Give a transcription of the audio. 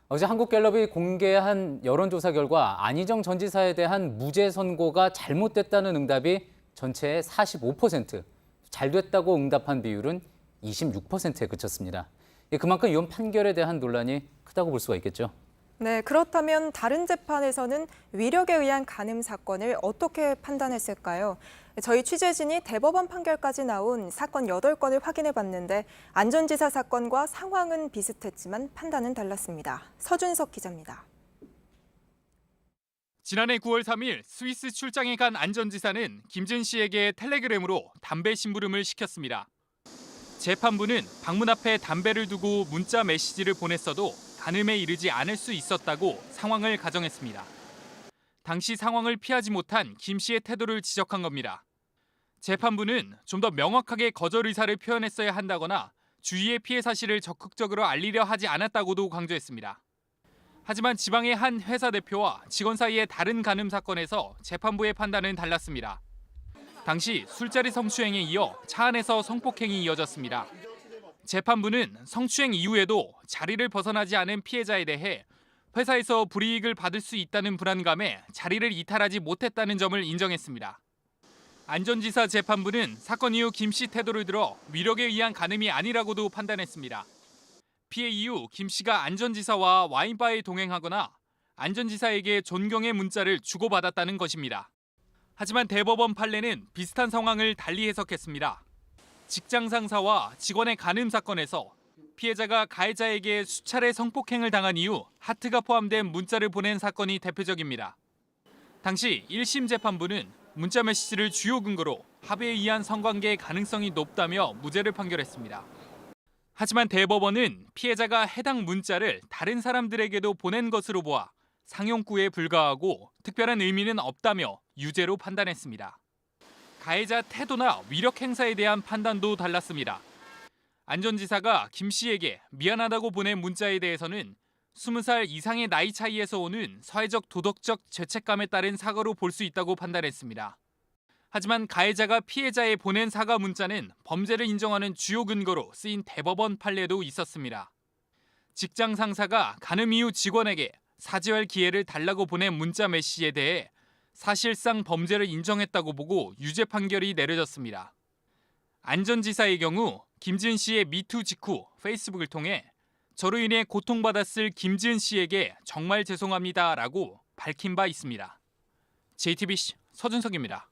어제 한국갤럽이 공개한 여론조사 결과 안희정 전 지사에 대한 무죄 선고가 잘못됐다는 응답이 전체의 45%, 잘 됐다고 응답한 비율은 26%에 그쳤습니다. 그만큼 이번 판결에 대한 논란이 크다고 볼 수가 있겠죠. 네, 그렇다면 다른 재판에서는 위력에 의한 간음 사건을 어떻게 판단했을까요? 저희 취재진이 대법원 판결까지 나온 사건 8건을 확인해 봤는데 안 전 지사 사건과 상황은 비슷했지만 판단은 달랐습니다. 서준석 기자입니다. 지난해 9월 3일 스위스 출장에 간 안 전 지사는 김진 씨에게 텔레그램으로 담배 심부름을 시켰습니다. 재판부는 방문 앞에 담배를 두고 문자 메시지를 보냈어도 간음에 이르지 않을 수 있었다고 상황을 가정했습니다. 당시 상황을 피하지 못한 김 씨의 태도를 지적한 겁니다. 재판부는 좀 더 명확하게 거절 의사를 표현했어야 한다거나 주위의 피해 사실을 적극적으로 알리려 하지 않았다고도 강조했습니다. 하지만 지방의 한 회사 대표와 직원 사이의 다른 간음 사건에서 재판부의 판단은 달랐습니다. 당시 술자리 성추행에 이어 차 안에서 성폭행이 이어졌습니다. 재판부는 성추행 이후에도 자리를 벗어나지 않은 피해자에 대해 회사에서 불이익을 받을 수 있다는 불안감에 자리를 이탈하지 못했다는 점을 인정했습니다. 안 전 지사 재판부는 사건 이후 김 씨 태도를 들어 위력에 의한 간음이 아니라고도 판단했습니다. 피해 이후 김 씨가 안 전 지사와 와인바에 동행하거나 안 전 지사에게 존경의 문자를 주고받았다는 것입니다. 하지만 대법원 판례는 비슷한 상황을 달리 해석했습니다. 직장 상사와 직원의 간음 사건에서 피해자가 가해자에게 수차례 성폭행을 당한 이후 하트가 포함된 문자를 보낸 사건이 대표적입니다. 당시 1심 재판부는 문자 메시지를 주요 근거로 합의에 의한 성관계의 가능성이 높다며 무죄를 판결했습니다. 하지만 대법원은 피해자가 해당 문자를 다른 사람들에게도 보낸 것으로 보아 상용구에 불과하고 특별한 의미는 없다며 유죄로 판단했습니다. 가해자 태도나 위력 행사에 대한 판단도 달랐습니다. 안 전 지사가 김 씨에게 미안하다고 보낸 문자에 대해서는 20살 이상의 나이 차이에서 오는 사회적 도덕적 죄책감에 따른 사과로 볼 수 있다고 판단했습니다. 하지만 가해자가 피해자에 보낸 사과 문자는 범죄를 인정하는 주요 근거로 쓰인 대법원 판례도 있었습니다. 직장 상사가 간음 이후 직원에게 사죄할 기회를 달라고 보낸 문자 메시지에 대해 사실상 범죄를 인정했다고 보고 유죄 판결이 내려졌습니다. 안 전 지사의 경우 김지은 씨의 미투 직후 페이스북을 통해 저로 인해 고통받았을 김지은 씨에게 정말 죄송합니다라고 밝힌 바 있습니다. JTBC 서준석입니다.